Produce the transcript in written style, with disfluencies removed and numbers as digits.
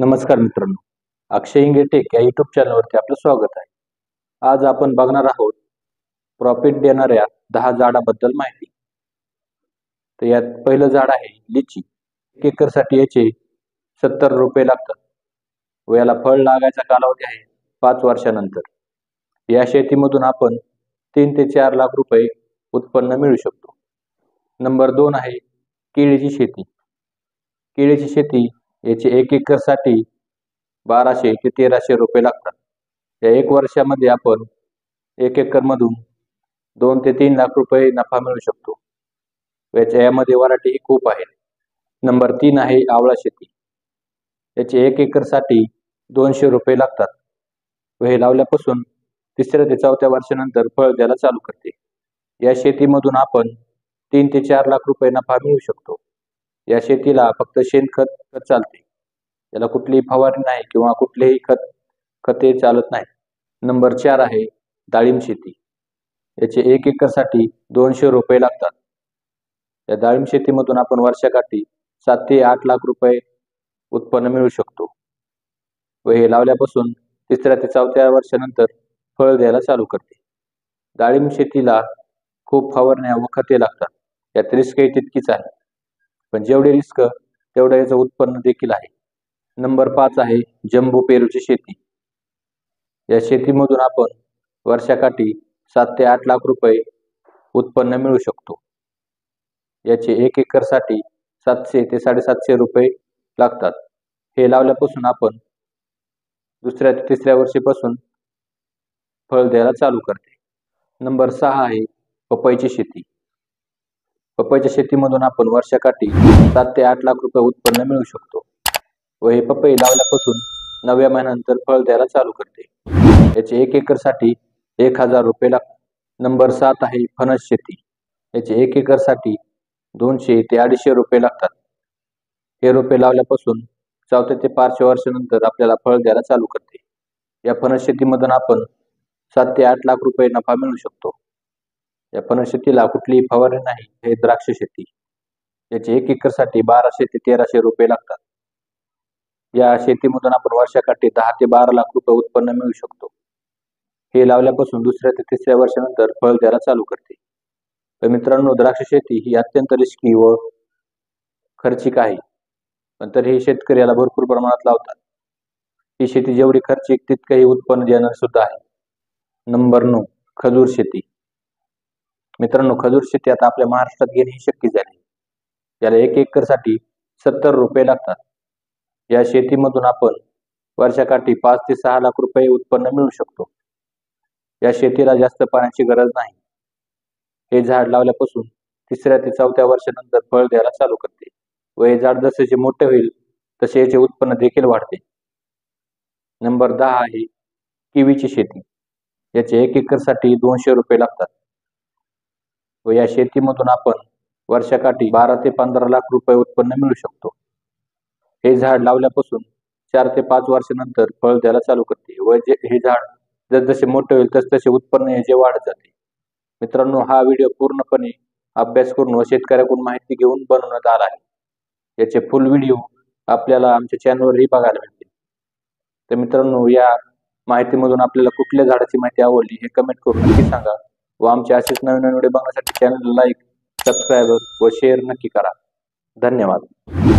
नमस्कार मित्रांनो, अक्षय इंगे टेक या यूट्यूब चॅनलवरती आपलं स्वागत आहे. आज आपण बघणार आहोत प्रॉफिट देणाऱ्या 10 झाडाबद्दल माहिती. तर यात पहिलं झाड आहे लिची. 1 एकरसाठी याचे 70 रुपये लागतात व याला फळ लागायचा कालावधी आहे 5 वर्षानंतर. या शेतीमधून आपण 3 ते 4 लाख रुपये उत्पन्न मिळू शकतो. नंबर 2 आहे केळीची शेती. केळीची शेती याचे 1 एकरसाठी 1200 ते 1300 रुपये लागतात. या 1 वर्षामध्ये आपण 1 एकरमधून 2 ते 3 लाख रुपये नफा मिळू शकतो. यामध्ये व्हरायटी खूप आहेत. नंबर 3 आहे आवळा शेती. याचे 1 एकरसाठी 200 रुपये लागतात व हे लावल्यापासून 3ऱ्या ते 4थ्या वर्षानंतर फळ द्यायला चालू करते. या शेतीमधून आपण 3 ते 4 लाख रुपये नफा मिळू शकतो. या शेतीला फक्त शेणखत चालते. याला कुठलीही फवारणी नाही किंवा कुठलेही खते चालत नाही. नंबर 4 आहे डाळिंब शेती. याचे 1 एकरसाठी 200 रुपये लागतात. या डाळिंब शेतीमधून आपण वर्षाकाठी 7 ते 8 लाख रुपये उत्पन्न मिळू शकतो व हे लावल्यापासून 3ऱ्या ते 4थ्या वर्षानंतर फळ द्यायला चालू करते. डाळिंब शेतीला खूप फवारण्या व खते लागतात. यात रिस्कही तितकीच आहे, पण जेवढे रिस्क तेवढं याचं उत्पन्न देखील आहे. नंबर 5 आहे जम्बो पेरूची शेती. या शेतीमधून आपण वर्षाकाठी 7 ते 8 लाख रुपये उत्पन्न मिळू शकतो. याचे 1 एकरसाठी 700 ते 750 रुपये लागतात. हे लावल्यापासून आपण 2ऱ्या ते 3ऱ्या वर्षीपासून फळ द्यायला चालू करते. नंबर 6 आहे पपईची शेती. पपईच्या शेतीमधून आपण वर्षाकाठी 7 ते 8 लाख रुपये उत्पन्न मिळू शकतो व हे पपई लावल्यापासून 9व्या महिन्यानंतर फळ द्यायला चालू करते. याचे 1 एकरसाठी 1000 रुपये लागतात. नंबर 7 आहे फणस शेती. याचे 1 एकरसाठी 200 ते 250 रुपये लागतात. हे रोपे लावल्यापासून 4थ्या ते 5व्या वर्षानंतर आपल्याला फळ द्यायला चालू करते. या फणस शेतीमधून आपण 7 ते 8 लाख रुपये नफा मिळू शकतो. या फणस शेतीला कुठलीही फवारणी नाही. हे द्राक्ष शेती. याचे 1 एकरसाठी 1200 ते 1300 रुपये लागतात. या शेतीमधून आपण वर्षाकाठी 10 ते 12 लाख रुपये उत्पन्न मिळू शकतो. हे लावल्यापासून 2ऱ्या ते 3ऱ्या वर्षानंतर फळ द्यायला चालू करते. तर मित्रांनो, द्राक्ष शेती ही अत्यंत रिस्की व खर्चिक आहे, पण तरीही शेतकरी याला भरपूर प्रमाणात लावतात. ही शेती जेवढी खर्चिक तितकंही उत्पन्न देणार सुद्धा आहे. नंबर 9 खजूर शेती. मित्रांनो, खजूर शेती आता आपल्या महाराष्ट्रात घेणे शक्य झाले. याला 1 एकरसाठी 70 रुपये लागतात. या शेतीमधून आपण वर्षाकाठी 5 ते 6 लाख रुपये उत्पन्न मिळू शकतो. या शेतीला जास्त पाण्याची गरज नाही. हे झाड लावल्यापासून 3ऱ्या ते 4थ्या वर्षानंतर फळ द्यायला चालू करते व हे झाड जसे मोठे होईल तसे याचे उत्पन्न देखील वाढते. नंबर 10 आहे किवीची शेती. याचे 1 एकरसाठी 200 रुपये लागतात व या शेतीमधून आपण वर्षाकाठी 12 ते 15 लाख रुपये उत्पन्न मिळू शकतो. हे झाड लावल्यापासून 4 ते 5 वर्षानंतर फळ द्यायला चालू करते व हे झाड जसजसे मोठे होईल तसतसे उत्पन्न याचे वाढत जाते. मित्रांनो, हा व्हिडिओ पूर्णपणे अभ्यास करून व शेतकऱ्याकडून माहिती घेऊन बनवण्यात आला आहे. याचे फुल व्हिडिओ आपल्याला आमच्या चॅनलवरही बघायला मिळतील. तर मित्रांनो, या माहितीमधून आपल्याला कुठल्या झाडाची माहिती आवडली हे कमेंट करून नक्की सांगा व आमचे असेच नवीन व्हिडिओ बघण्यासाठी चॅनलला लाईक, सबस्क्राईब व शेअर नक्की करा. धन्यवाद.